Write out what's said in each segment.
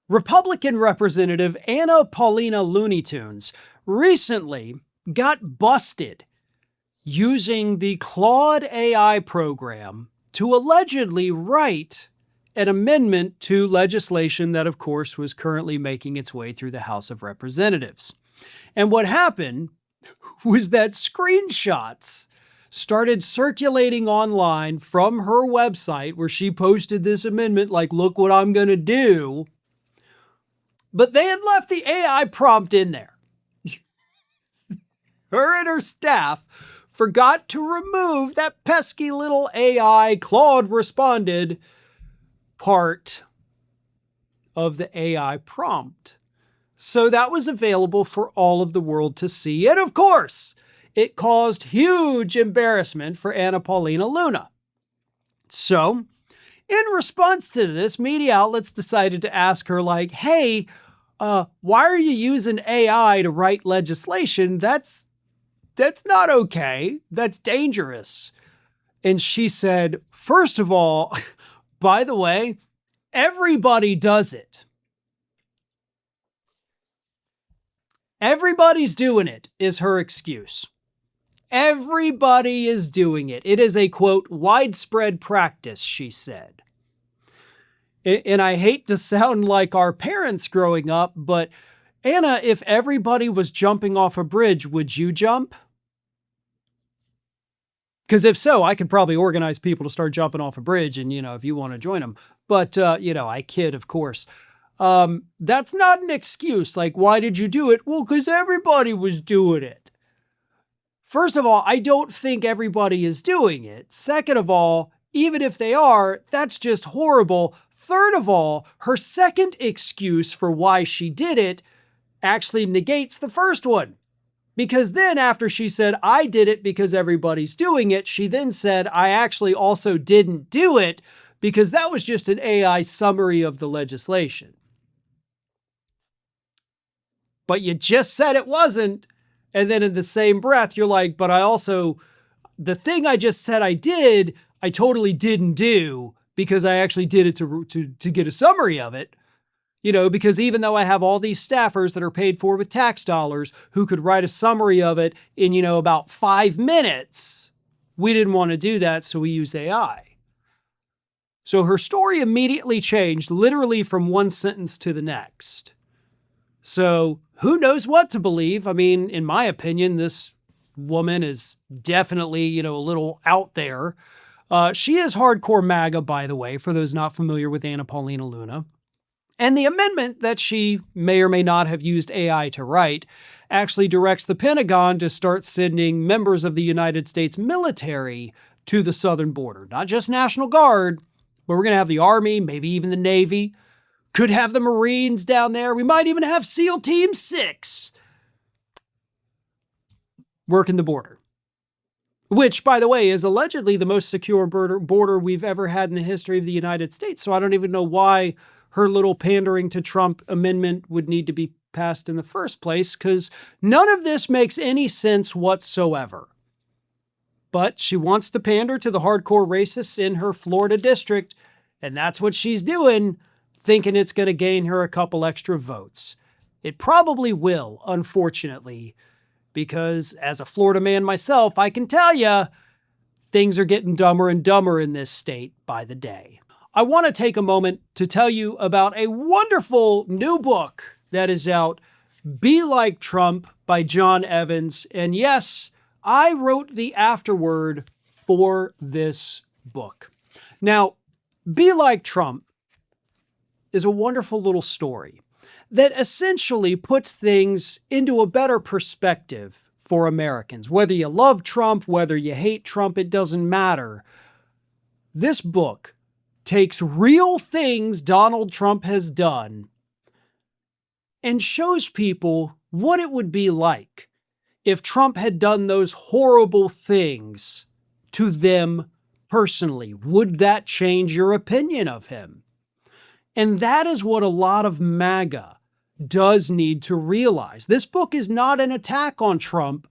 Republican Representative Anna Paulina Looney Tunes recently got busted using the Claude AI program to allegedly write an amendment to legislation that, of course, was currently making its way through the House of Representatives. And what happened was that screenshots started circulating online from her website where she posted this amendment, like, look what I'm going to do. But they had left the AI prompt in there. Her and her staff forgot to remove that pesky little AI Claude responded part of the AI prompt. So that was available for all of the world to see. And of course, it caused huge embarrassment for Anna Paulina Luna. So, in response to this, media outlets decided to ask her, like, hey, why are you using AI to write legislation? That's not okay. That's dangerous. And she said, first of all, by the way, everybody does it. Everybody's doing it, is her excuse. Everybody is doing it. It is a, quote, widespread practice, she said. And I hate to sound like our parents growing up, but Anna, if everybody was jumping off a bridge, would you jump? Because if so, I could probably organize people to start jumping off a bridge and, if you want to join them. But, I kid, of course. That's not an excuse. Like, why did you do it? Well, because everybody was doing it. First of all, I don't think everybody is doing it. Second of all, even if they are, that's just horrible. Third of all, her second excuse for why she did it actually negates the first one. Because then after she said, I did it because everybody's doing it, she then said, I actually also didn't do it because that was just an AI summary of the legislation. But you just said it wasn't. And then in the same breath, you're like, but the thing I just said I did, I totally didn't do because I actually did it to get a summary of it. Because even though I have all these staffers that are paid for with tax dollars who could write a summary of it in, about 5 minutes, we didn't want to do that, so we used AI. So her story immediately changed, literally from one sentence to the next. So who knows what to believe? I mean, in my opinion, this woman is definitely, a little out there. She is hardcore MAGA, by the way, for those not familiar with Anna Paulina Luna. And the amendment that she may or may not have used AI to write actually directs the Pentagon to start sending members of the United States military to the southern border. Not just National Guard, but we're going to have the Army, maybe even the Navy. Could have the Marines down there. We might even have SEAL Team 6 working the border. Which, by the way, is allegedly the most secure border we've ever had in the history of the United States. So I don't even know why her little pandering to Trump amendment would need to be passed in the first place, because none of this makes any sense whatsoever. But she wants to pander to the hardcore racists in her Florida district, and that's what she's doing, thinking it's going to gain her a couple extra votes. It probably will, unfortunately, because as a Florida man myself, I can tell you, things are getting dumber and dumber in this state by the day. I want to take a moment to tell you about a wonderful new book that is out, Be Like Trump by John Evans. And yes, I wrote the afterword for this book. Now, Be Like Trump is a wonderful little story that essentially puts things into a better perspective for Americans. Whether you love Trump, whether you hate Trump, it doesn't matter. This book takes real things Donald Trump has done and shows people what it would be like if Trump had done those horrible things to them personally. Would that change your opinion of him? And that is what a lot of MAGA does need to realize. This book is not an attack on Trump.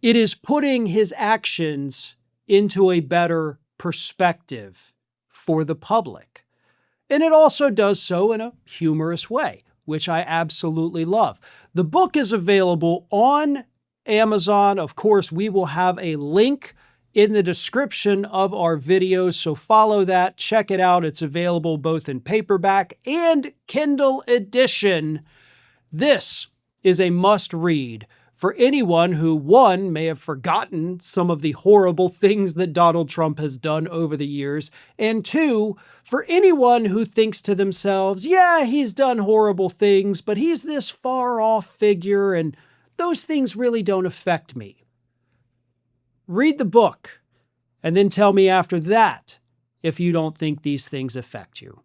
It is putting his actions into a better perspective for the public. And it also does so in a humorous way, which I absolutely love. The book is available on Amazon. Of course, we will have a link in the description of our videos, so follow that, check it out. It's available both in paperback and Kindle edition. This is a must-read for anyone who, one, may have forgotten some of the horrible things that Donald Trump has done over the years, and two, for anyone who thinks to themselves, yeah, he's done horrible things, but he's this far-off figure, and those things really don't affect me. Read the book, and then tell me after that if you don't think these things affect you.